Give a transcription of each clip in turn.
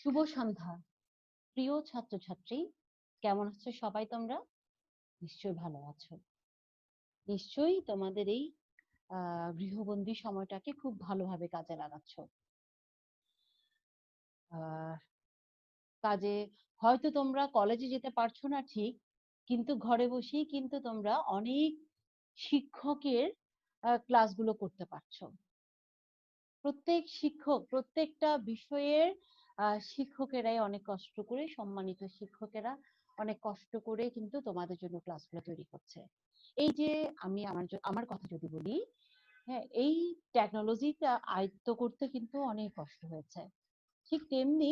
শুভ সন্ধ্যা প্রিয় ছাত্রছাত্রী, কেমন আছো সবাই? তোমরা নিশ্চয়ই ভালো আছো। নিশ্চয়ই তোমাদের এই গৃহবন্দী সময়টাকে খুব ভালোভাবে কাজে লাগাচ্ছ। কাজে হয়তো তোমরা কলেজে যেতে পারছো না ঠিক, কিন্তু ঘরে বসেই কিন্তু তোমরা অনেক শিক্ষকের ক্লাসগুলো করতে পারছো। প্রত্যেক শিক্ষক প্রত্যেকটা বিষয়ের শিক্ষকেরাই অনেক কষ্ট করে, সম্মানিত শিক্ষকেরা অনেক কষ্ট করে কিন্তু তোমাদের জন্য ক্লাসগুলো তৈরি করছে। এই যে আমি আমার কথা যদি বলি, হ্যাঁ, এই টেকনোলজিটা আয়ত্ত করতে কিন্তু অনেক কষ্ট হয়েছে। ঠিক তেমনি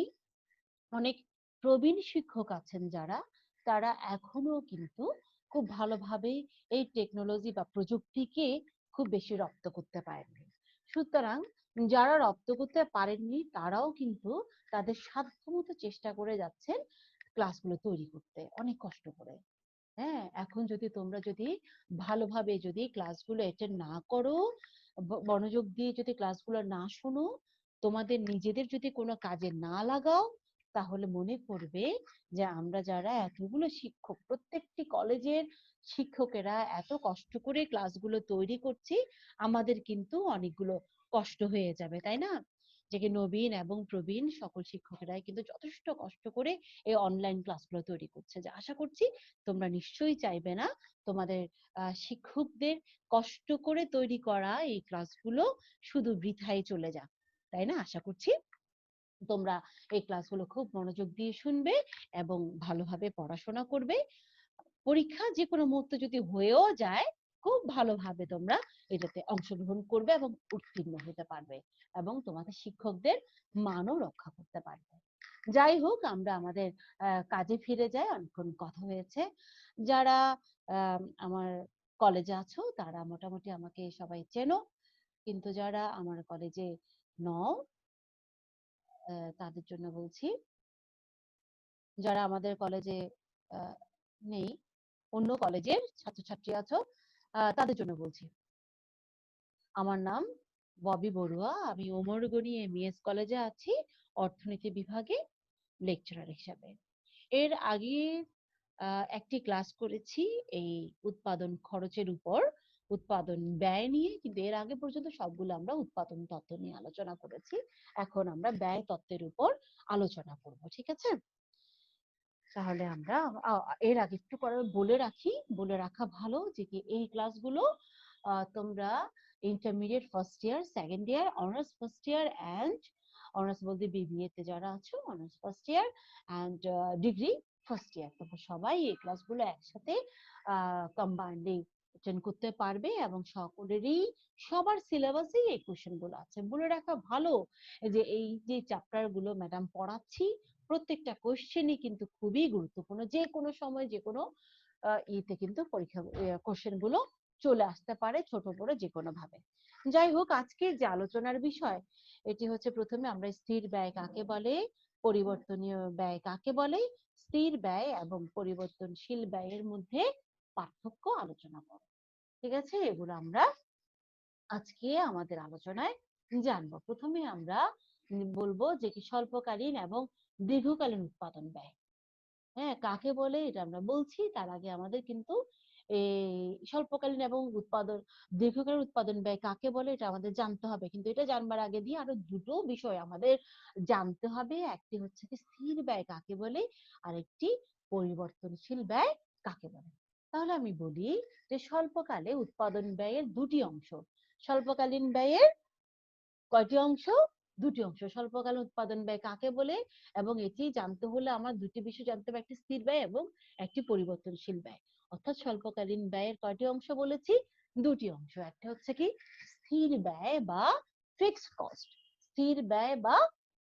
অনেক প্রবীণ শিক্ষক আছেন যারা, তারা এখনো কিন্তু খুব ভালোভাবে এই টেকনোলজি বা প্রযুক্তিকে খুব বেশি রপ্ত করতে পারেননি। সুতরাং যারা রপ্ত করতে পারেননি তারাও কিন্তু তাদের সাধ্যমতো চেষ্টা করে যাচ্ছেন ক্লাসগুলো তৈরি করতে, অনেক কষ্ট করে। হ্যাঁ, এখন যদি তোমরা যদি ভালোভাবে যদি ক্লাসগুলো অ্যাটেন্ড না করো, মনোযোগ দিয়ে যদি ক্লাসগুলো না শোনো, তোমাদের নিজেদের যদি কোনো কাজে না লাগাও, তাহলে মনে করবে যে আমরা যারা এতগুলো শিক্ষক, প্রত্যেকটি কলেজের শিক্ষকেরা এত কষ্ট করে ক্লাসগুলো তৈরি করছি, আমাদের কিন্তু অনেকগুলো কষ্ট হয়ে যাবে, তাই না? যে কি নবীন এবং প্রবীণ সকল শিক্ষকেরাই কিন্তু যথেষ্ট কষ্ট করে এই অনলাইন ক্লাসগুলো তৈরি করছে। যে আশা করছি তোমরা নিশ্চয়ই চাইবে না তোমাদের শিক্ষকদের কষ্ট করে তৈরি করা এই ক্লাসগুলো শুধু বৃথায় চলে যাক, তাই না? আশা করছি তোমরা এই ক্লাসগুলো খুব মনোযোগ দিয়ে শুনবে এবং ভালোভাবে পড়াশোনা করবে। পরীক্ষা যে কোনো মুহূর্তে যদি হয়েও যায়, খুব ভালোভাবে তোমরা এটাতে অংশগ্রহণ করবে এবং উত্তীর্ণ হতে পারবে এবং তোমাদের শিক্ষকদের মানও রক্ষা করতে পারবে। যাই হোক, আমরা আমাদের কাজে ফিরে যাই। অনেকক্ষণ কথা হয়েছে। যারা আমার কলেজে আছো তারা মোটামুটি আমাকে সবাই চেনো, কিন্তু যারা আমার কলেজে নও তাদের জন্য বলছি, যারা আমাদের কলেজে নেই, অন্য কলেজের ছাত্রছাত্রী আছো, তাদের জন্য বলছি। আমার নাম ববি বড়ুয়া, আমি ওমরগনি এমইএস কলেজে আছি অর্থনীতি বিভাগে লেকচারার হিসাবে। এর আগে একটি ক্লাস করেছি এই উৎপাদন খরচের উপর, উৎপাদন ব্যয় নিয়ে, কিন্তু এর আগে পর্যন্ত সবগুলো আমরা উৎপাদন তত্ত্ব নিয়ে আলোচনা করেছি। এখন আমরা ব্যয় তত্ত্বের উপর আলোচনা করব, ঠিক আছে? তাহলে আমরা এর আগে একটু করে বলে রাখা ভালো যে কি এই ক্লাসগুলো তোমরা intermediate first year, second year, honours first year and honours বলতে বিবিএ তে যারা আছো honours first year and degree first year, তোমরা সবাই এই ক্লাসগুলো একসাথে কম্বাইন্ডলি অ্যাটেন্ড করতে পারবে এবং সকলেরই সবার সিলেবাসেই এই কোশ্চেন গুলো আছে। বলে রাখা ভালো যে এই যে চ্যাপ্টার গুলো ম্যাডাম পড়াচ্ছি, প্রত্যেকটা কোশ্চেনই কিন্তু খুবই গুরুত্বপূর্ণ। যে কোনো সময় যে কোনো ইতে কিন্তু পরীক্ষা কোশ্চেন গুলো চলে আসতে পারে, ছোট বড় যে কোনো ভাবে। যাই হোক, আজকে যে আলোচনার বিষয় এটি হচ্ছে, প্রথমে আমরা স্থির ব্যয় কাকে বলে, পরিবর্তনীয় ব্যয় কাকে বলে, স্থির ব্যয় এবং পরিবর্তনশীল ব্যয়ের মধ্যে পার্থক্য আলোচনা করব। ঠিক আছে? এগুলো আমরা আজকে আমাদের আলোচনায় জানবো। প্রথমে আমরা বলবো যে কি স্বল্পকালীন এবং দীর্ঘকালীন উৎপাদন ব্যয়, হ্যাঁ, কাকে বলে এটা আমরা বলছি। তার আগে আমাদের কিন্তু এই স্বল্পকালীন এবং দীর্ঘকালীন উৎপাদন ব্যয় কাকে বলে এটা আমাদের জানতে হবে। কিন্তু এটা জানবার আগে দিয়ে আরো দুটো বিষয় আমাদের জানতে হবে। একটি হচ্ছে কি স্থির ব্যয় কাকে বলে, আর একটি পরিবর্তনশীল ব্যয় কাকে বলে। তাহলে আমি বলি যে স্বল্পকালে উৎপাদন ব্যয়ের দুটি অংশ। স্বল্পকালীন ব্যয়ের কয়টি অংশ? দুটি অংশ। স্বল্পকালীন উৎপাদন ব্যয় কাকে বলে এবং এটি জানতে হলে আমার দুটি বিষয় জানতে হবে, একটি স্থির ব্যয় এবং একটি পরিবর্তনশীল ব্যয়। অর্থাৎ স্বল্পকালীন ব্যয়ের কয়টি অংশ বলেছি? দুটি অংশ। একটা হচ্ছে কি স্থির ব্যয় বা ফিক্সড কস্ট, স্থির ব্যয় বা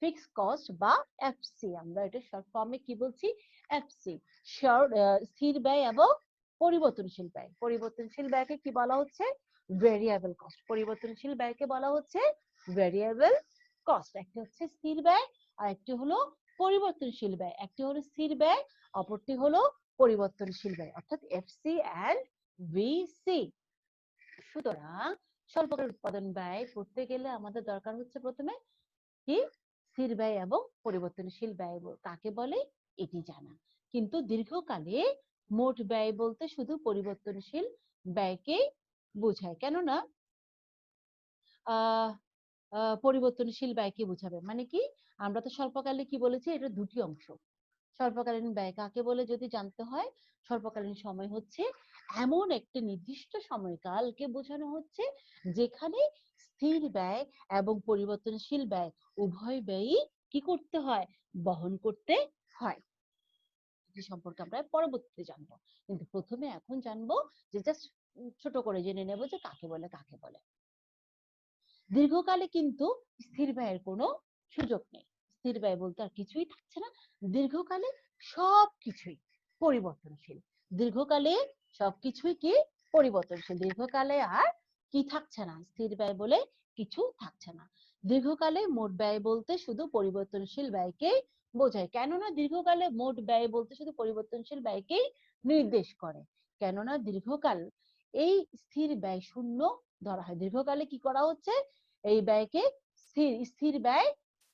ফিক্সড কস্ট বা এফসি, আমরা এটা শর্ট ফর্মে কি বলছি? এফসি। স্থির ব্যয় এবং পরিবর্তনশীল ব্যয়। পরিবর্তনশীল ব্যয়কে কি বলা হচ্ছে? Variable cost. পরিবর্তনশীল ব্যয়কে বলা হচ্ছে ভেরিয়েবল কস্ট। একটি হচ্ছে স্থির ব্যয় আর একটি হলো পরিবর্তনশীল ব্যয়। একটি হলো স্থির ব্যয়, অপরটি হলো পরিবর্তনশীল ব্যয়, অর্থাৎ এফসি এন্ড ভিসি। সুতরাং স্বল্পকালীন উৎপাদন ব্যয় করতে গেলে আমাদের দরকার হচ্ছে প্রথমে কি স্থির ব্যয় এবং পরিবর্তনশীল ব্যয় কাকে বলে এটি জানা। কিন্তু দীর্ঘকালে মোট ব্যয় বলতে শুধু পরিবর্তনশীল ব্যয়কে বোঝায়। কেননা আহ পরিবর্তনশীল ব্যয়কে বোঝাবে মানে কি, আমরা তো স্বল্পকালে কি বলেছি, এটা দুটি অংশ। স্বল্পকালীন ব্যয় কাকে বলে যদি জানতে হয়, স্বল্পকালীন সময় হচ্ছে এমন একটি নির্দিষ্ট সময়কালকে বোঝানো হচ্ছে যেখানে স্থির ব্যয় এবং পরিবর্তনশীল ব্যয় উভয় ব্যয়ই কি করতে হয়, বহন করতে হয়। এটি সম্পর্কে আমরা পরবর্তীতে জানবো, কিন্তু প্রথমে এখন জানবো যে জাস্ট ছোট করে জেনে নেব যে কাকে বলে কাকে বলে। দীর্ঘকালে কিন্তু স্থির ব্যয়ের কোনো সুযোগ নেই। স্থির ব্যয় বলতে আর কিছুই থাকছে না। দীর্ঘকালে সবকিছুই পরিবর্তনশীল। দীর্ঘকালে সবকিছুই কি পরিবর্তনশীল। দীর্ঘকালে আর কি থাকছে না, স্থির ব্যয় বলে কিছু থাকছে না। দীর্ঘকালে মোট ব্যয় বলতে শুধু পরিবর্তনশীল ব্যয়কে বোঝায়। কেননা দীর্ঘকালে মোট ব্যয় বলতে শুধু পরিবর্তনশীল ব্যয়কেই নির্দেশ করে। কেননা দীর্ঘকাল এই স্থির ব্যয় শূন্য ধরা হয়। দীর্ঘকালে কি করা হচ্ছে, এই ব্যয়কে স্থির ব্যয়,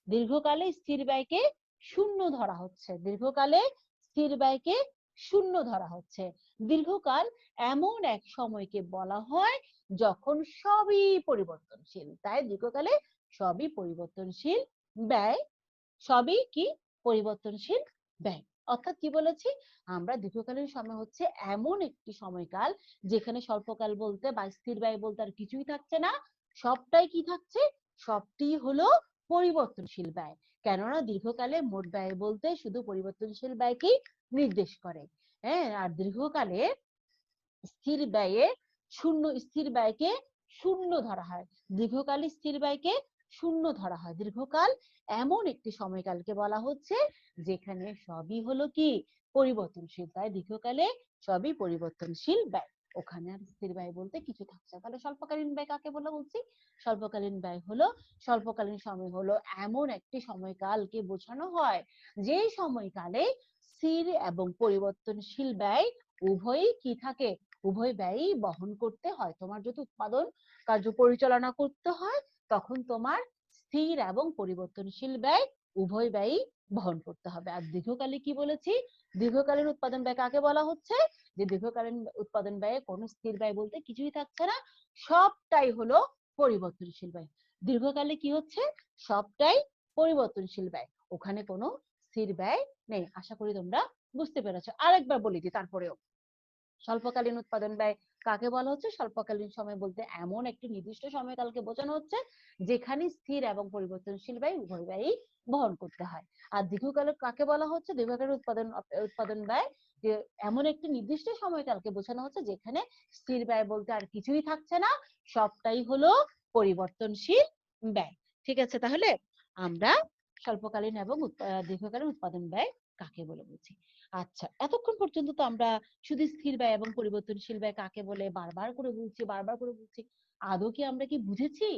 দীর্ঘকালে স্থির ব্যয়কে শূন্য ধরা হচ্ছে। দীর্ঘকালে স্থির ব্যয়কে শূন্য ধরা হচ্ছে। দীর্ঘকাল এমন এক সময়কে বলা হয় যখন সবই পরিবর্তনশীল। তাই দীর্ঘকালে সবই পরিবর্তনশীল ব্যয়, সবই কি পরিবর্তনশীল ব্যয়। অর্থাৎ কি বলেছি আমরা, দীর্ঘকালীন সময় হচ্ছে এমন একটি সময়কাল যেখানে স্বল্পকাল বলতে বা স্থির ব্যয় বলতে আর কিছুই থাকছে না, সবটাই কি থাকছে, সবটি হলো পরিবর্তনশীল ব্যয়। কেননা দীর্ঘকালে মোট ব্যয় বলতে শুধু পরিবর্তনশীল ব্যয়কেই নির্দেশ করে। হ্যাঁ, আর দীর্ঘকালে স্থির ব্যয়ে স্থির ব্যয়কে শূন্য ধরা হয়। দীর্ঘকালে স্থির ব্যয়কে শূন্য ধরা হয়। দীর্ঘকাল এমন একটি সময়কালকে বলা হচ্ছে যেখানে সবই হলো কি পরিবর্তনশীল। তাই দীর্ঘকালে সবই পরিবর্তনশীল ব্যয়, ওখানে আর স্থির ব্যয় বলতে কিছু থাকছে। তাহলে স্বল্পকালীন ব্যয় কাকে বলা বলছি, স্বল্পকালীন ব্যয় হলো, স্বল্পকালীন সময় হলো এমন একটি সময়কালকে বোঝানো হয় যে সময়কালে স্থির এবং পরিবর্তনশীল ব্যয় উভয়ই কি থাকে, উভয় ব্যয়ই বহন করতে হয়। তোমার যদি উৎপাদন কার্য পরিচালনা করতে হয় তখন তোমার স্থির এবং পরিবর্তনশীল ব্যয় উভয় ব্যয়ই বহন করতে হবে। আর দীর্ঘকালে কি বলেছি, দীর্ঘকালীন উৎপাদন ব্যয় কাকে বলা হচ্ছে, যে দীর্ঘকালীন উৎপাদন ব্যয়ে কোনো স্থির ব্যয় বলতে কিছুই থাকছে না, সবটাই হলো পরিবর্তনশীল ব্যয়। দীর্ঘকালে কি হচ্ছে, সবটাই পরিবর্তনশীল ব্যয়, ওখানে কোনো স্থির ব্যয় নেই। আশা করি তোমরা বুঝতে পেরেছো। আরেকবার বলি দিই তারপরেও, স্বল্পকালীন উৎপাদন ব্যয় কাকে বলা হচ্ছে, স্বল্পকালীন সময় বলতে এমন একটি নির্দিষ্ট সময়কালকে বোঝানো হচ্ছে যেখানে স্থির এবং পরিবর্তনশীল ব্যয় উভয় ব্যয়ই বহন করতে হয়। আর দীর্ঘকালে কাকে বলা হচ্ছে, দীর্ঘকালীন উৎপাদন ব্যয় যে এমন একটি নির্দিষ্ট সময়কালকে বোঝানো হচ্ছে যেখানে স্থির ব্যয় বলতে আর কিছুই থাকছে না, সবটাই হলো পরিবর্তনশীল ব্যয়। ঠিক আছে, তাহলে আমরা স্বল্পকালীন এবং দীর্ঘকালীন উৎপাদন ব্যয় কাকে বলে বলছি। আচ্ছা, এতক্ষণ পর্যন্ত তো আমরা শুধু স্থির ব্যয় এবং পরিবর্তনশীল ব্যয় কাকে বলে বারবার করে বলছি। আদৌ কি আমরা কি বুঝেছি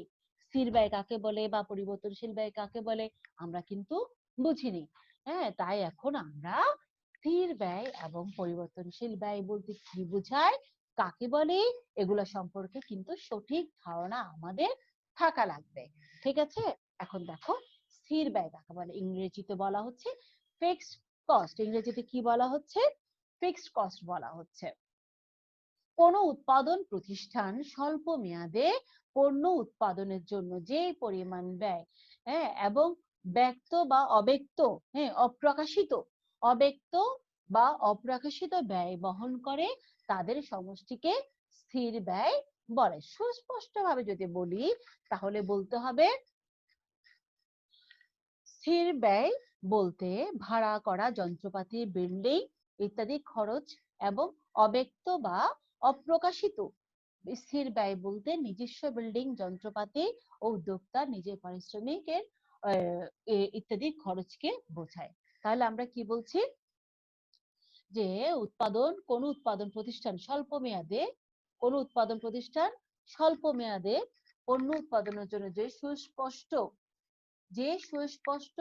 স্থির ব্যয় কাকে বলে বা পরিবর্তনশীল ব্যয় কাকে বলে? আমরা কিন্তু বুঝিনি। হ্যাঁ, তাই এখন আমরা স্থির ব্যয় এবং পরিবর্তনশীল ব্যয় বলতে কি বোঝায়, কাকে বলে, এগুলো সম্পর্কে কিন্তু সঠিক ধারণা আমাদের থাকা লাগবে। ঠিক আছে, এখন দেখো স্থির ব্যয় কাকে বলে। ইংরেজিতে বলা হচ্ছে ফিক্সড কস্ট। ইংরেজিতে কি বলা হচ্ছে, ফিক্সড কস্ট বলা হচ্ছে। কোন উৎপাদন প্রতিষ্ঠান স্বল্প মেয়াদে পণ্য উৎপাদনের জন্য যে পরিমাণ ব্যয়, হ্যাঁ, এবং ব্যক্ত বা অব্যক্ত, হ্যাঁ, অব্যক্ত বা অপ্রকাশিত ব্যয় বহন করে তাদের সমষ্টিকে স্থির ব্যয় বলে। সুস্পষ্ট ভাবে যদি বলি তাহলে বলতে হবে স্থির ব্যয় বলতে ভাড়া করা যন্ত্রপাতি, বিল্ডিং ইত্যাদি খরচ এবং অব্যক্ত বা অপ্রকাশিত। স্থির ব্যয় বলতে নিজস্ব বিল্ডিং, যন্ত্রপাতি ও উদ্যোক্তা নিজের পারিশ্রমিকের ইত্যাদি খরচকে বোঝায়। তাহলে আমরা কি বলছি, যে কোন উৎপাদন প্রতিষ্ঠান স্বল্প মেয়াদে, কোন উৎপাদন প্রতিষ্ঠান স্বল্প মেয়াদে পণ্য উৎপাদনের জন্য যে সুস্পষ্ট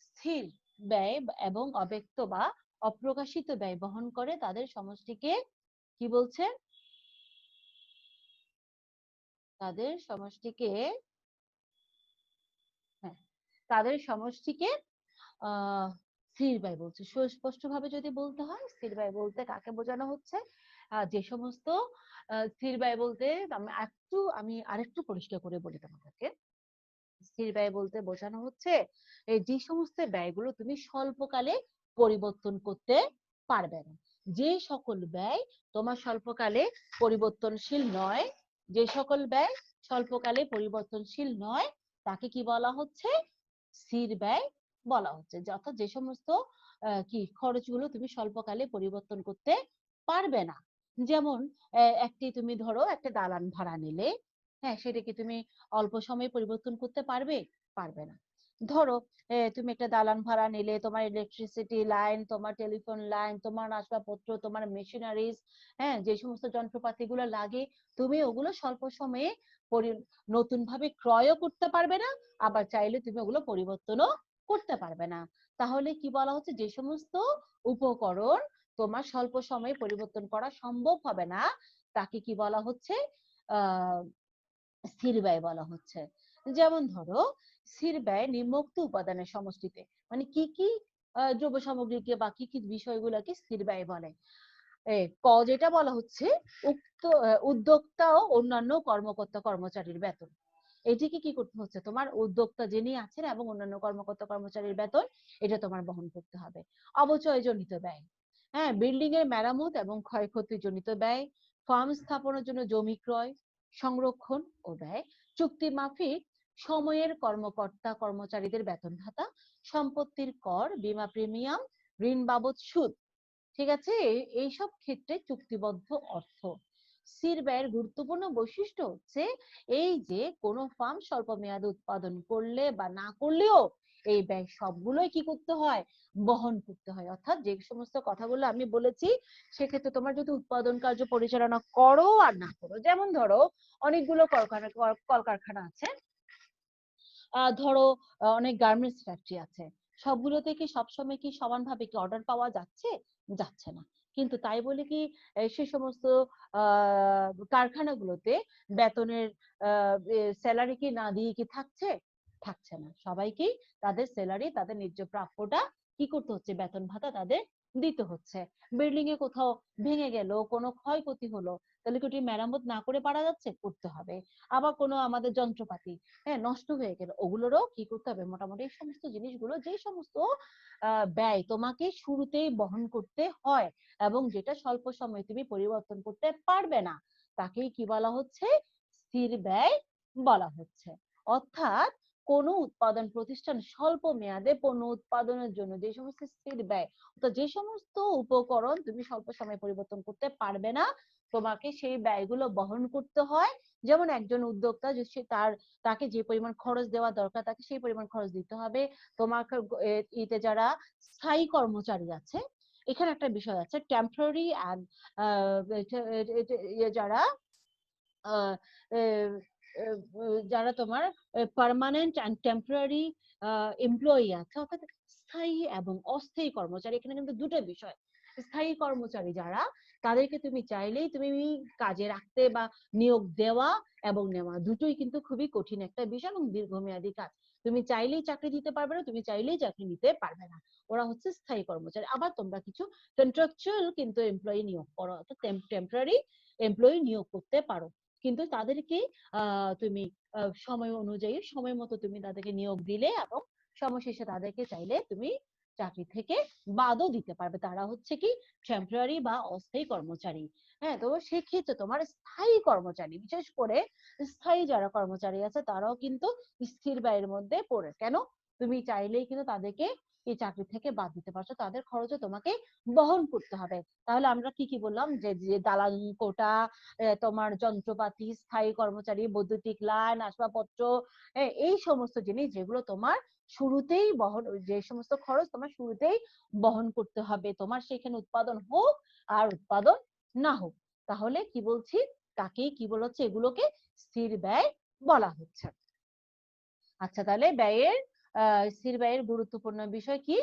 স্থির ব্যয় এবং অব্যক্ত বা অপ্রকাশিত ব্যয় বহন করে তাদের সমষ্টিকে কি বলছে, তাদের সমষ্টিকে, হ্যাঁ, তাদের সমষ্টিকে স্থির ব্যয় বলছে। সুস্পষ্টভাবে যদি বলতে হয়, স্থির ব্যয় বলতে কাকে বোঝানো হচ্ছে? যে সমস্ত স্থির ব্যয় বলতে আমি আরেকটু পরিষ্কার করে বলি তোমাদেরকে। স্থির ব্যয় বলতে বোঝানো হচ্ছে এই যে সমস্ত ব্যয়গুলো তুমি স্বল্পকালে পরিবর্তন করতে পারবে না। যে সকল ব্যয় তোমার স্বল্পকালে পরিবর্তনশীল নয়, যে সকল ব্যয় স্বল্পকালে পরিবর্তনশীল নয়, তাকে কি বলা হচ্ছে? স্থির ব্যয় বলা হচ্ছে। অর্থাৎ যে সমস্ত কি খরচগুলো তুমি স্বল্পকালে পরিবর্তন করতে পারবে না। যেমন একটি তুমি ধরো একটা দালান ভাড়া নিলে, হ্যাঁ, সেটাকে তুমি অল্প সময়ে পরিবর্তন করতে পারবে? পারবে না। ধরো তুমি একটা দালান ভাড়া নিলে, তোমার ইলেকট্রিসিটি লাইন, তোমার টেলিফোন লাইন, তোমার আসবাবপত্র, তোমার মেশিনারিজ, হ্যাঁ, যে সমস্ত যন্ত্রপাতিগুলো লাগে, তুমি ওগুলো স্বল্প সময়ে নতুন ভাবে ক্রয়ও করতে পারবে না, আবার চাইলে তুমি ওগুলো পরিবর্তনও করতে পারবে না। তাহলে কি বলা হচ্ছে? যে সমস্ত উপকরণ তোমার স্বল্প সময়ে পরিবর্তন করা সম্ভব হবে না, তাকে কি বলা হচ্ছে? আহ স্থির ব্যয় বলা হচ্ছে। যেমন ধরো, স্থির ব্যয় নিম্নোক্ত উপাদানের সমষ্টিতে, মানে কি কি দ্রব্য সামগ্রীকে বা কি কি বিষয়গুলোকে স্থির ব্যয় বলে? যেটা বলা হচ্ছে, উদ্যোক্তা ও অন্যান্য কর্মকর্তা কর্মচারীর বেতন। এটিকে কি করতে হচ্ছে? তোমার উদ্যোক্তা যিনি আছেন এবং অন্যান্য কর্মকর্তা কর্মচারীর বেতন, এটা তোমার বহন করতে হবে। অবচয়জনিত ব্যয়, হ্যাঁ, বিল্ডিং এর মেরামত এবং ক্ষয়ক্ষতি জনিত ব্যয়, ফার্ম স্থাপনের জন্য জমি ক্রয়, সংরক্ষণ ও ব্যয়, চুক্তি মাফিক সময়ের কর্মকর্তা কর্মচারীদের বেতন ভাতা, সম্পত্তির কর, বীমা প্রিমিয়াম, ঋণ বাবদ সুদ। ঠিক আছে? এইসব ক্ষেত্রে চুক্তিবদ্ধ অর্থ। স্থির ব্যয়ের গুরুত্বপূর্ণ বৈশিষ্ট্য হচ্ছে এই যে কোনো ফার্ম স্বল্প মেয়াদে উৎপাদন করলে বা না করলেও এই ব্যয় সবগুলোই কি করতে হয়? বহন করতে হয়। অর্থাৎ যে সমস্ত কথাগুলো আমি বলেছি, সেক্ষেত্রে তোমার যদি উৎপাদন কার্য পরিচালনা করো আর না করো, যেমন ধরো অনেকগুলো কলকারখানা আছে, ধরো অনেক গার্মেন্টস ফ্যাক্টরি আছে, সবগুলোতে কি সবসময় কি সমানভাবে কি অর্ডার পাওয়া যাচ্ছে? যাচ্ছে না। কিন্তু তাই বলে কি সে সমস্ত কারখানাগুলোতে বেতনের স্যালারি কি না দিয়ে কি থাকছে? থাকছে না। সবাইকে তাদের স্যালারি, তাদের ন্যায্য প্রাপ্যটা কি করতে হচ্ছে? বেতন ভাতা তাদের দিতে হচ্ছে। বিল্ডিং এ কোথাও ভেঙে গেল, কোনো ক্ষয়ক্ষতি হলো, তাহলে কি ওটি মেরামত না করে পারা যাচ্ছে? করতে হবে। আবার কোনো আমাদের যন্ত্রপাতি, হ্যাঁ, নষ্ট হয়ে গেল, ওগুলোরও কি করতে হবে? মোটামুটি এই সমস্ত জিনিসগুলো, যে সমস্ত ব্যয় তোমাকে শুরুতেই বহন করতে হয় এবং যেটা স্বল্প সময়ে তুমি পরিবর্তন করতে পারবে না, তাকেই কি বলা হচ্ছে? স্থির ব্যয় বলা হচ্ছে। অর্থাৎ কোন উৎপাদন প্রতিষ্ঠান স্বল্প মেয়াদে পণ্য উৎপাদনের জন্য যে সমস্ত স্থির ব্যয়, তো যে সমস্ত উপকরণ তুমি স্বল্প সময়ে পরিবর্তন করতে পারবে না, তোমাকে সেই ব্যয়গুলো বহন করতে হয়। যেমন একজন উদ্যোক্তা, যে তাকে যে পরিমাণ খরচ দেওয়া দরকার, তাকে সেই পরিমাণ খরচ দিতে হবে। তোমাকে ইতে যারা স্থায়ী কর্মচারী আছে, এখানে একটা বিষয় আছে, টেম্পোরারি অ্যান্ড যারা আহ, যারা তোমার পার্মানেন্ট অ্যান্ড টেম্পোরারি এমপ্লয়ি আছে, অর্থাৎ স্থায়ী এবং অস্থায়ী কর্মচারী। এখানে কিন্তু দুটো বিষয়। স্থায়ী কর্মচারী যারা, তাদেরকে তুমি চাইলেই তুমি কাজে রাখতে বা নিয়োগ দেওয়া এবং নেওয়া দুটোই কিন্তু খুবই কঠিন একটা বিষয় এবং দীর্ঘমেয়াদী কাজ। তুমি চাইলেই চাকরি দিতে পারবে না, তুমি চাইলেই চাকরি নিতে পারবে না। ওরা হচ্ছে স্থায়ী কর্মচারী। আবার তোমরা কিছু কন্ট্রাকচুয়াল কিন্তু এমপ্লয়ি নিয়োগ করো, অর্থাৎ টেম্পোরারি এমপ্লয়ি নিয়োগ করতে পারো, কিন্তু তাদেরকে তুমি সময় অনুযায়ী সময় মতো তুমি তাদেরকে নিয়োগ দিলে এবং সময় শেষে তাদেরকে চাইলে তুমি চাকরি থেকে বাদও দিতে পারবে। তারা হচ্ছে কি টেম্পোরারি বা অস্থায়ী কর্মচারী। হ্যাঁ, তো সেক্ষেত্রে তোমার স্থায়ী কর্মচারী, বিশেষ করে স্থায়ী যারা কর্মচারী আছে, তারাও কিন্তু স্থির ব্যয়ের মধ্যে পড়ে। কেন? তুমি চাইলেই কিন্তু তাদেরকে এই চাকরি থেকে বাদ দিতে পারছো, তাদের খরচও তোমাকে বহন করতে হবে। তাহলে আমরা কি কি বললাম? যে যে দালাল কোটা, তোমার যন্ত্রপাতি, স্থায়ী কর্মচারী, বৈদ্যুতিক লাইন, আসবাবপত্র, এই সমস্ত জিনিস যেগুলো তোমার শুরুতেই বহন, যে সমস্ত খরচ তোমার শুরুতেই বহন করতে হবে, তোমার সেখানে উৎপাদন হোক আর উৎপাদন না হোক। তাহলে কি বলছি? তাকেই কি বলা হচ্ছে? এগুলোকে স্থির ব্যয় বলা হচ্ছে। আচ্ছা, তাহলে স্থির ব্যয়ের গুরুত্বপূর্ণ বিষয় কি?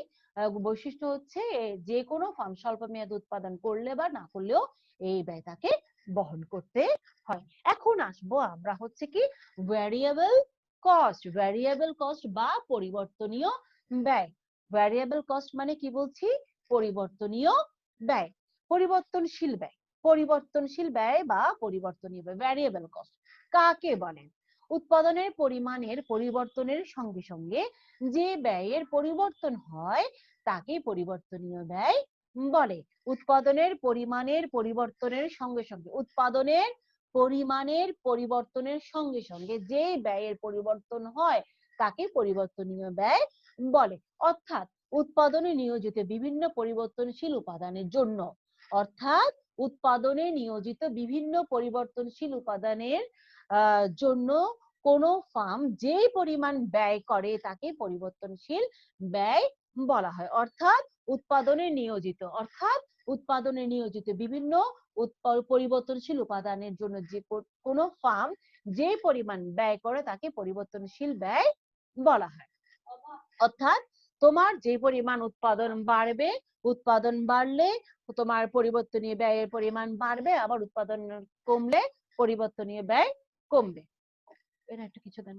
বৈশিষ্ট্য হচ্ছে যে কোনো ফার্ম স্বল্প মেয়াদে উৎপাদন করলে বা না করলেও এই ব্যয় তাকে বহন করতে হয়। এখন আসবো আমরা হচ্ছে কি ভ্যারিয়েবল কস্ট, ভ্যারিয়েবল কস্ট বা পরিবর্তনীয় ব্যয়। ভ্যারিয়েবল কস্ট মানে কি বলছি? পরিবর্তনীয় ব্যয়, পরিবর্তনশীল ব্যয়, পরিবর্তনশীল ব্যয় বা পরিবর্তনীয় ব্যয়, ভ্যারিয়েবল কস্ট কাকে বলে? উৎপাদনের পরিমাণের পরিবর্তনের সঙ্গে সঙ্গে যে ব্যয়ের পরিবর্তন হয় তাকে পরিবর্তনীয় ব্যয় বলে। উৎপাদনের পরিমাণের পরিবর্তনের সঙ্গে সঙ্গে, উৎপাদনের পরিমাণের পরিবর্তনের সঙ্গে সঙ্গে যে ব্যয়ের পরিবর্তন হয় তাকে পরিবর্তনীয় ব্যয় বলে। অর্থাৎ উৎপাদনে নিয়োজিত বিভিন্ন পরিবর্তনশীল উপাদানের জন্য, অর্থাৎ উৎপাদনে নিয়োজিত বিভিন্ন পরিবর্তনশীল উপাদানের জন্য কোন ফার্ম যে পরিমাণ ব্যয় করে তাকে পরিবর্তনশীল ব্যয় বলা হয়। অর্থাৎ উৎপাদনে নিয়োজিত, অর্থাৎ উৎপাদনে নিয়োজিত বিভিন্ন পরিবর্তনশীল উপাদানের জন্য যে কোনো ফার্ম যে পরিমাণ ব্যয় করে তাকে পরিবর্তনশীল ব্যয় বলা হয়। অর্থাৎ তোমার যে পরিমাণ উৎপাদন বাড়বে, উৎপাদন বাড়লে তোমার পরিবর্তনীয় ব্যয়ের পরিমাণ বাড়বে, আবার উৎপাদন কমলে পরিবর্তনীয় ব্যয় কমবে। এর একটা কিছু দেন,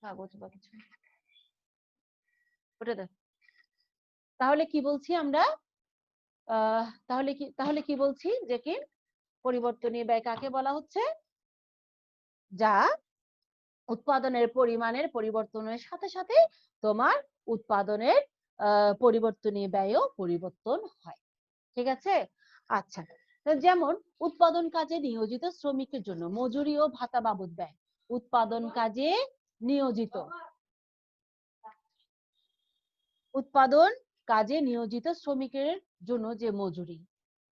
কাগজ বা কিছু ওটা দেন। তাহলে কি বলছি আমরা? তাহলে কি বলছি যে কি পরিবর্তনীয় ব্যয় কাকে বলা হচ্ছে? যা উৎপাদনের পরিমাণের পরিবর্তনের সাথে সাথে তোমার উৎপাদনের পরিবর্তনীয় ব্যয়ও পরিবর্তন হয়। ঠিক আছে? আচ্ছা, যেমন উৎপাদন কাজে নিয়োজিত শ্রমিকের জন্য মজুরি ও ভাতা বাবদ ব্যয়। উৎপাদন কাজে নিয়োজিত, উৎপাদন কাজে নিয়োজিত শ্রমিকের জন্য যে মজুরি,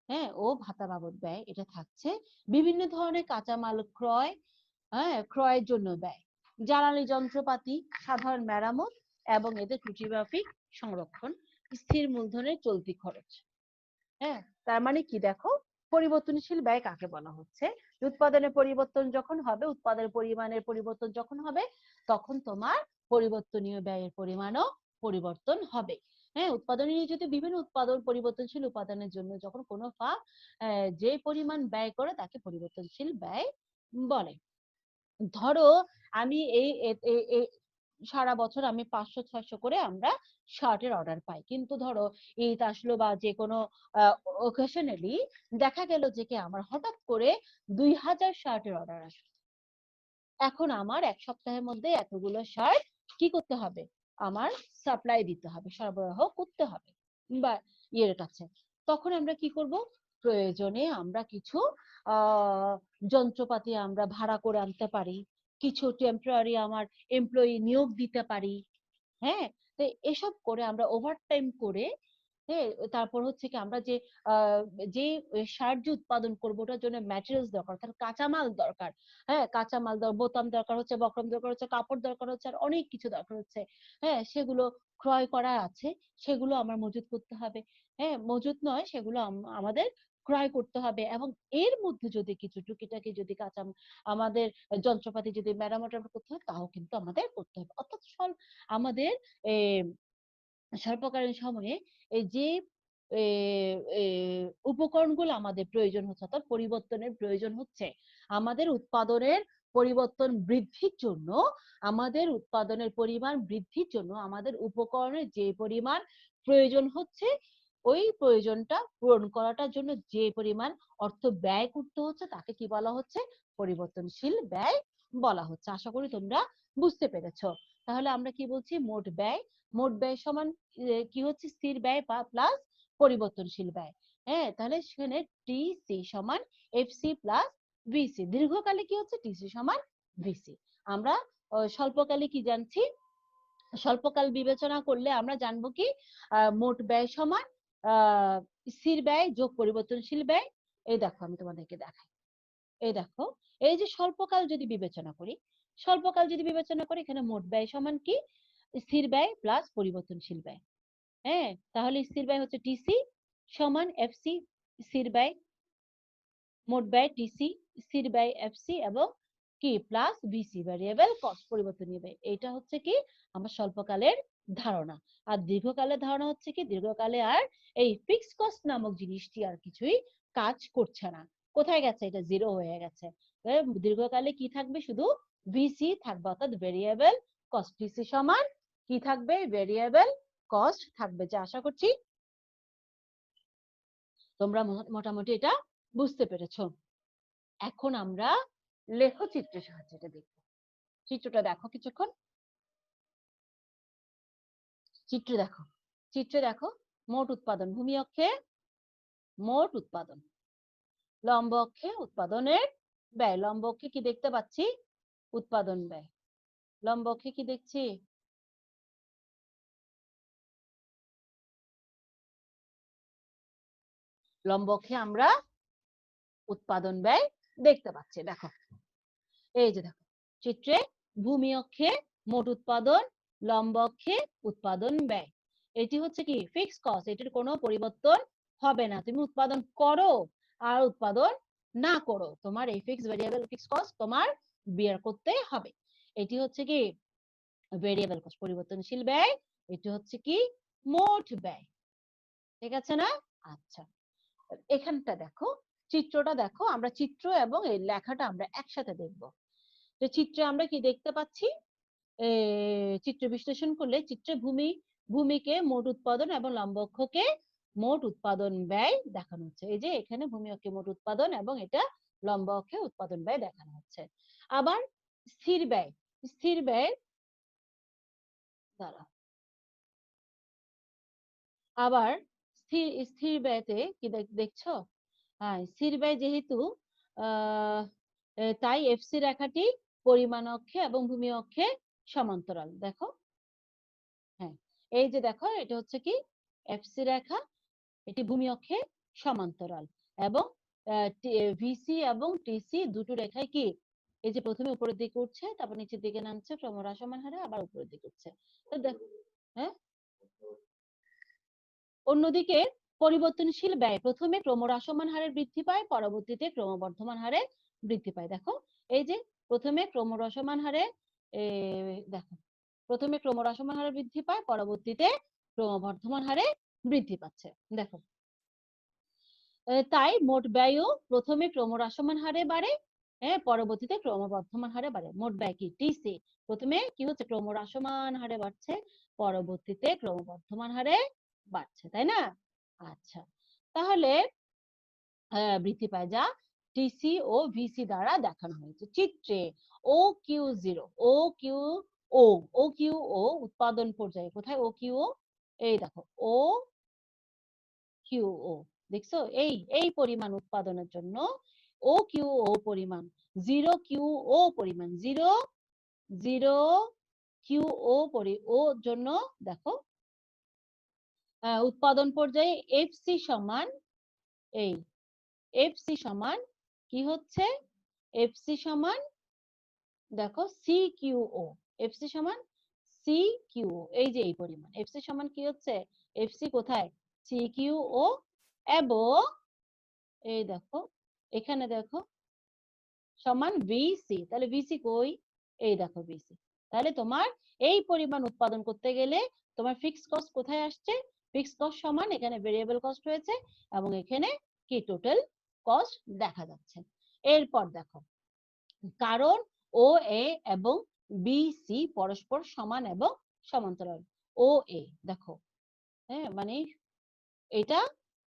হ্যাঁ, ও ভাতা বাবদ ব্যয়, এটা থাকছে। বিভিন্ন ধরনের কাঁচামাল ক্রয়, হ্যাঁ, ক্রয়ের জন্য ব্যয়, জ্বালানি যন্ত্রপাতি, সাধারণ মেরামত এবং এদের ত্রুটিমাফিক সংরক্ষণ, স্থির মূলধনের চলতি খরচ। হ্যাঁ, তার মানে কি দেখো, পরিবর্তনশীল ব্যয় কাকে বলা হচ্ছে? উৎপাদনের পরিবর্তন যখন হবে, উৎপাদনের পরিমাণের পরিবর্তন যখন হবে, তখন তোমার পরিবর্তনীয় ব্যয়ের পরিমাণও পরিবর্তন হবে। হ্যাঁ, উৎপাদনে নিয়োজিত বিভিন্ন উৎপাদন পরিবর্তনশীল উপাদানের জন্য যখন কোনো ফার্ম যে পরিমাণ ব্যয় করে তাকে পরিবর্তনশীল ব্যয় বলে। ধরো আমি এই সারা বছর আমি 500-600 করে আমরা শার্টের অর্ডার পাই, কিন্তু ধরো ঈদ আসলো বা যে কোনো ওকেশনালি দেখা গেল যে কি আমার হঠাৎ করে 2000 শার্টের অর্ডার আসলো। এখন আমার এক সপ্তাহের মধ্যে এতগুলো শার্ট কি করতে হবে? আমার সাপ্লাই দিতে হবে, সরবরাহ করতে হবে বা ইয়ের কাছে। তখন আমরা কি করব? প্রয়োজনে আমরা কিছু যন্ত্রপাতি আমরা ভাড়া করে আনতে পারি, কিছু টেম্পোরারি আমার এমপ্লয়ি নিয়োগ দিতে পারি। হ্যাঁ, তো এসব করে আমরা ওভারটাইম করে, হ্যাঁ, তারপর হচ্ছে কি আমরা যে শার্ট যে উৎপাদন করবো ওটার জন্য ম্যাটেরিয়ালস দরকার, তার কাঁচামাল দরকার। হ্যাঁ, কাঁচামাল বোতাম দরকার হচ্ছে, বক্রম দরকার হচ্ছে, কাপড় দরকার হচ্ছে, আর অনেক কিছু দরকার হচ্ছে। হ্যাঁ, সেগুলো ক্রয় করা আছে, সেগুলো আমার মজুত করতে হবে। হ্যাঁ, মজুত নয়, সেগুলো আমাদের ক্রয় করতে হবে। এবং এর মধ্যে যদি কিছু টুকিটাকি যদি আমাদের যন্ত্রপাতি যদি মেরামত করতে হয় তাও কিন্তু আমাদের করতে হবে। অর্থাৎ আমাদের স্বল্পকালীন সময়ে এই যে উপকরণগুলো আমাদের প্রয়োজন হচ্ছে, অর্থাৎ পরিবর্তনের প্রয়োজন হচ্ছে, আমাদের উৎপাদনের পরিবর্তন বৃদ্ধির জন্য, আমাদের উৎপাদনের পরিমাণ বৃদ্ধির জন্য আমাদের উপকরণের যে পরিমাণ প্রয়োজন হচ্ছে, ওই প্রয়োজনটা পূরণ করাটার জন্য যে পরিমাণ অর্থ ব্যয় করতে হচ্ছে তাকে কি বলা হচ্ছে? পরিবর্তনশীল ব্যয় বলা হচ্ছে। আশা করি তোমরা বুঝতে পেরেছো। তাহলে আমরা কি বলছি? মোট ব্যয়, মোট ব্যয় সমান কি হচ্ছে? স্থির ব্যয় বা প্লাস পরিবর্তনশীল ব্যয়। হ্যাঁ, তাহলে সেখানে টিসি সমান এফসি প্লাস ভিসি। দীর্ঘকালে কি হচ্ছে? টিসি সমান ভিসি। আমরা স্বল্পকালে কি জানছি? স্বল্পকাল বিবেচনা করলে আমরা জানবো কি মোট ব্যয় সমান স্থির ব্যয় যোগ পরিবর্তনশীল ব্যয়। এই দেখো আমি তোমাদেরকে দেখাই, এই দেখো, এই যে স্বল্পকাল যদি বিবেচনা করি, স্বল্পকাল যদি বিবেচনা করি, এখানে মোট ব্যয় সমান কি? স্থির ব্যয় প্লাস পরিবর্তনশীল ব্যয়। হ্যাঁ, তাহলে স্থির ব্যয় হচ্ছে টিসি সমান এফসি, স্থির ব্যয় মোট ব্যয় টিসি, স্থির ব্যয় এফসি এবং কি প্লাস ভিসি ভ্যারিয়েবল কস্ট পরিবর্তনীয় ব্যয়। এটা হচ্ছে কি আমার স্বল্পকালের ধারণা। আর দীর্ঘকালের ধারণা হচ্ছে কি দীর্ঘকালে আর এই ফিক্সড কস্ট নামক জিনিসটি আর কিছুই কাজ করছে না। কোথায় গেছে? এটা জিরো হয়ে গেছে। দীর্ঘকালে কি থাকবে, শুধু ভিসি থাকবে, অর্থাৎ ভেরিয়েবল কস্ট। টিসি সমান কি থাকবে, ভেরিয়েবল কস্ট থাকবে। যা আশা করছি তোমরা মোটামুটি এটা বুঝতে পেরেছো। এখন আমরা লেখচিত্রের সাহায্যে এটা দেখব। চিত্রটা দেখো কিছুক্ষণ, চিত্রে দেখো মোট উৎপাদন, ভূমি অক্ষে মোট উৎপাদন, লম্ব অক্ষে উৎপাদনের ব্যয়। লম্ব অক্ষে কি দেখতে পাচ্ছি, উৎপাদন ব্যয়। লম্ব অক্ষে কি দেখছি, লম্ব অক্ষে আমরা উৎপাদন ব্যয় দেখতে পাচ্ছি। দেখো এই যে দেখো চিত্রে ভূমি অক্ষে মোট উৎপাদন, লম্ব অক্ষে উৎপাদন ব্যয়। এটি হচ্ছে কি ফিক্সড কস্ট, এটির কোনো পরিবর্তন হবে না। তুমি উৎপাদন করো আর উৎপাদন না করো, তোমার এই ফিক্সড ভেরিয়েবল ফিক্সড কস্ট তোমার বের করতে হবে। এটি হচ্ছে কি ভেরিয়েবল কস্ট, পরিবর্তনশীল ব্যয়। এটি হচ্ছে কি মোট ব্যয়। ঠিক আছে না? আচ্ছা, এখানটা দেখো, চিত্রটা দেখো, আমরা চিত্র এবং এই লেখাটা আমরা একসাথে দেখব। যে চিত্রে আমরা কি দেখতে পাচ্ছি, চিত্র বিশ্লেষণ করলে চিত্রে ভূমিকে মোট উৎপাদন এবং লম্ব অক্ষকে মোট উৎপাদন ব্যয় দেখানো হচ্ছে। এই যে এখানে ভূমি অক্ষে মোট উৎপাদন এবং এটা লম্ব অক্ষে উৎপাদন ব্যয় দেখানো হচ্ছে। আবার স্থির ব্যয়, স্থির ব্যয় দ্বারা আবার স্থির ব্যয়তে কি দেখছো, হ্যাঁ স্থির ব্যয় যেহেতু তাই এফসি রেখাটি পরিমাণ অক্ষে এবং ভূমি অক্ষে সমান্তরাল। দেখো হ্যাঁ, এই যে দেখো এটা হচ্ছে কি এফসি রেখা, এটি ভূমি অক্ষে সমান্তরাল এবং ভিসি এবং টিসি দুটো রেখায় কি এই যে প্রথমে উপরের দিকে উঠছে, তারপর নিচের দিকে নামছে ক্রমহ্রাসমান হারে, আবার উপরের দিকে উঠছে। তো দেখো হ্যাঁ, অন্যদিকে পরিবর্তনশীল ব্যয় প্রথমে ক্রমহ্রাসমান হারে বৃদ্ধি পায়, পরবর্তীতে ক্রমবর্ধমান হারে বৃদ্ধি পায়। দেখো এই যে প্রথমে ক্রমহ্রাসমান হারে, দেখো প্রথমে ক্রমহ্রাসমান হারে বৃদ্ধি পায়, পরবর্তীতে ক্রমবর্ধমান হারে বৃদ্ধি পাচ্ছে। দেখো তাই মোট ব্যয়ও প্রথমে ক্রমহ্রাসমান হারে বাড়ে, হ্যাঁ পরবর্তীতে ক্রমবর্ধমান হারে বাড়ে। মোট ব্যয় কি টিসি প্রথমে কি হচ্ছে, ক্রমহ্রাসমান হারে বাড়ছে, পরবর্তীতে ক্রমবর্ধমান হারে বাড়ছে, তাই না? আচ্ছা, তাহলে বৃদ্ধি পায়, যা টিসি ও ভিসি দ্বারা দেখানো হয়েছে চিত্রে। O Q zero, O Q ও, ও কিউ ও উৎপাদন পর্যায়ে, কোথায় ও কিউ ও, এই দেখো ও কিউ ও, দেখছো এই এই পরিমাণ উৎপাদনের জন্য ও কিউ ও পরিমাণ, জিরো কিউ ও পরিমাণ, জিরো জিরো কিউ ও জন্য দেখো উৎপাদন পর্যায়ে এফসি সমান, এই এফসি সমান কি হচ্ছে, এফসি সমান দেখো সি কিউ ও, এফসি সমান সি কিউ ও, এই যে এই পরিমাণ এফসি সমান কি হচ্ছে, এফসি কোথায় সি কিউ ও, এবং এই দেখো এখানে দেখো সমান ভিসি, তাহলে ভিসি কই, এই দেখো ভিসি। তাহলে তোমার এই পরিমাণ উৎপাদন করতে গেলে তোমার ফিক্সড কস্ট কোথায় আসছে, ফিক্সড কস্ট সমান এখানে ভেরিয়েবল কস্ট হয়েছে এবং এখানে কি টোটাল কস্ট দেখা যাচ্ছে। এরপর দেখো কারণ ও এ এবং বি সি পরস্পর সমান এবং সমান্তরাল। ও এ দেখো হ্যাঁ, মানে এটা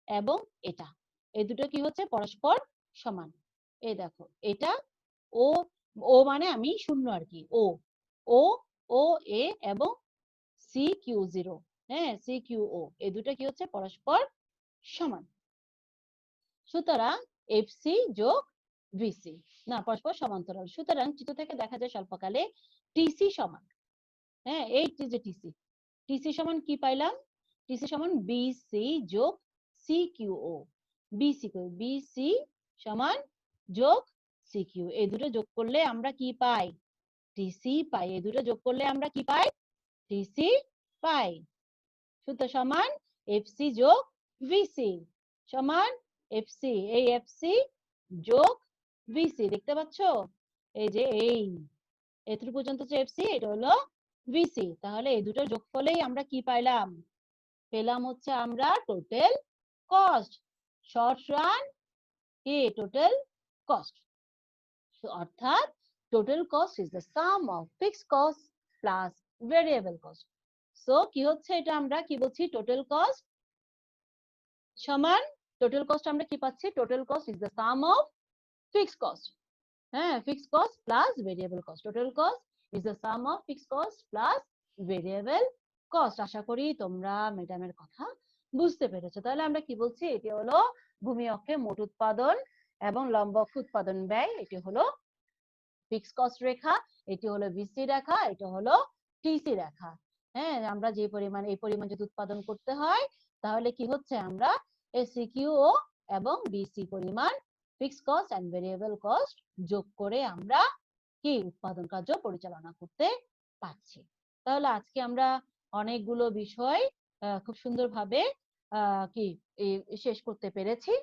এবং এটা, এই দুটো কি হচ্ছে পরস্পর সমান। এই দেখো এটা ও, ও মানে আমি শূন্য আর কি, ও ও ও এ এবং সি কিউ জিরো, হ্যাঁ সি কিউ ও, এই দুটো কি হচ্ছে পরস্পর সমান। সুতরাং এফসি যোগ ভিসি না পরস্পর সমান্তরাল। সুতরাং চিত্র থেকে দেখা যায় স্বল্পকালে টিসি সমান, হ্যাঁ এই যে টিসি, টিসি সমান কি পাইলাম, টিসি সমান বিসি যোগ সি কিউ ও, বিসি বিসি সমান যোগ সি কিউ, এই দুটো যোগ করলে আমরা কি পাই, টিসি পাই। এই দুটো যোগ করলে আমরা কি পাই, টিসি পাই। সূত্র সমান এফসি যোগ ভিসি সমান এফসি, এই এফসি যোগ ভিসি দেখতে পাচ্ছ, এই যে এই এতটুকু পর্যন্ত যে এফসি এটা হলো ভিসি। তাহলে এই দুটো যোগফলেই আমরা কি পাইলাম, পেলাম হচ্ছে আমরা টোটাল কস্ট, শর্ট রান কি টোটাল কস্ট। অর্থাৎ total cost is the sum of fixed cost plus variable cost. So কি হচ্ছে এটা, আমরা কি বলছি, টোটাল কস্ট সমান, টোটাল কস্ট আমরা কি পাচ্ছি, total cost is the sum of fixed cost, হ্যাঁ, fixed cost plus variable cost. Total cost is the sum of fixed cost plus variable cost. আশা করি তোমরা ম্যাডামের কথা বুঝতে পেরেছো। তাহলে আমরা কি বলছি, এটি হলো ভূমি অক্ষে মোট উৎপাদন এবং লম্ব অক্ষে উৎপাদন ব্যয়, এটি হলো ফিক্সড কস্ট রেখা, এটি হলো বিসি রেখা, এটা হলো টিসি রেখা। হ্যাঁ, আমরা যে পরিমাণ, এই পরিমাণ যদি উৎপাদন করতে হয় তাহলে কি হচ্ছে, আমরা এসিকিউ এবং বিসি পরিমাণ fixed cost and variable cost যোগ করে আমরা কি উৎপাদন কার্য পরিচালনা করতে পারছি। তাহলে আজকে আমরা অনেকগুলো বিষয় খুব সুন্দরভাবে কি শেষ করতে পেরেছি।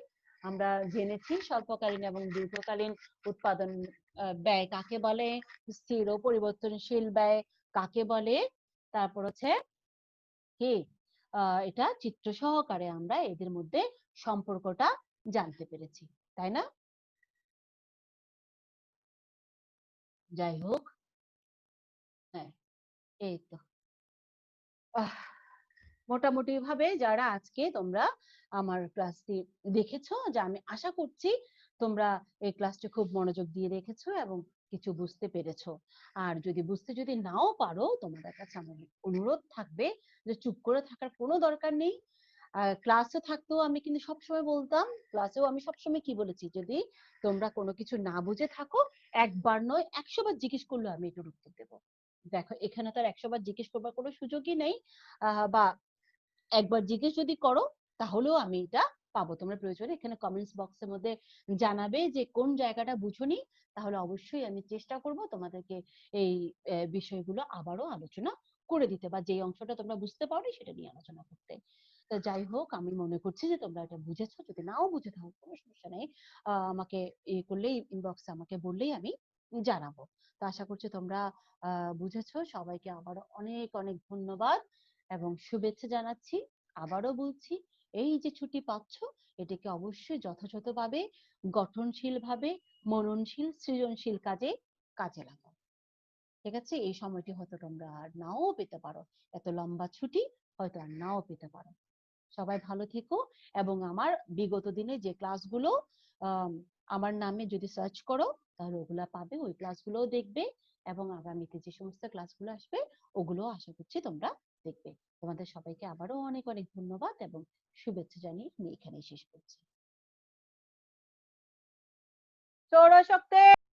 আমরা জেনেছি স্বল্পকালীন এবং দীর্ঘকালীন উৎপাদন ব্যয় কাকে বলে, স্থির ও পরিবর্তনশীল ব্যয় কাকে বলে, তারপর হচ্ছে কি এটা চিত্র সহকারে আমরা এদের মধ্যে সম্পর্কটা জানতে পেরেছি, তাই না? যাই হোক, হ্যাঁ, এই তো মোটামুটি ভাবে যারা আজকে তোমরা আমার ক্লাসটি দেখেছো, যে আমি আশা করছি তোমরা এই ক্লাসটি খুব মনোযোগ দিয়ে দেখেছো এবং কিছু বুঝতে পেরেছো। আর যদি নাও পারো, তোমাদের কাছে আমার অনুরোধ থাকবে যে চুপ করে থাকার কোনো দরকার নেই। ক্লাসে থাকতেও আমি কিন্তু সবসময় বলতাম, ক্লাসেও আমি সবসময় কি বলেছি, যদি তোমরা কোনো কিছু না বুঝে থাকো, একবার নয় 100 বার জিজ্ঞেস করলে আমি এটার উত্তর দেবো। দেখো এখানে তো আর 100 বার জিজ্ঞেস করবার কোনো সুযোগই নেই, বা একবার জিজ্ঞেস যদি করো তাহলেও আমি এটা পাবো। তোমরা প্রয়োজনে এখানে কমেন্টস বক্সের মধ্যে জানাবে যে কোন জায়গাটা বুঝোনি, তাহলে অবশ্যই আমি চেষ্টা করব তোমাদেরকে এই বিষয়গুলো আবারও আলোচনা করে দিতে, বা যে অংশটা তোমরা বুঝতে পারোনি সেটা নিয়ে আলোচনা করতে। তো যাই হোক, আমি মনে করছি যে তোমরা এটা বুঝেছো। যদি নাও বুঝে থাকো কোনো সমস্যা নেই, আমাকে করলেই, ইনবক্সে আমাকে বললেই আমি জানাবো। তো আশা করছি তোমরা বুঝেছো। সবাইকে আবারও অনেক অনেক ধন্যবাদ এবং শুভেচ্ছা জানাচ্ছি। আবারও বলছি, এই যে ছুটি পাচ্ছ, এটাকে অবশ্যই যথাযথভাবে, গঠনশীলভাবে, মননশীল, সৃজনশীল কাজে কাজে লাগাও। ঠিক আছে? এই সময়টি হয়তো তোমরা আর নাও পেতে পারো, এত লম্বা ছুটি হয়তো আর নাও পেতে পারো। সবাই ভালো থেকো এবং আমার বিগত দিনে যে ক্লাসগুলো আমার নামে যদি সার্চ করো তাহলে ওগুলা পাবে, ওই ক্লাসগুলোও দেখবে এবং আগামীতে যে সমস্ত ক্লাসগুলো আসবে ওগুলো আশা করছি তোমরা দেখবে। তোমাদের সবাইকে আবারও অনেক অনেক ধন্যবাদ এবং শুভেচ্ছা জানিয়ে আমি এখানেই শেষ করছি। সৌরশক্তি।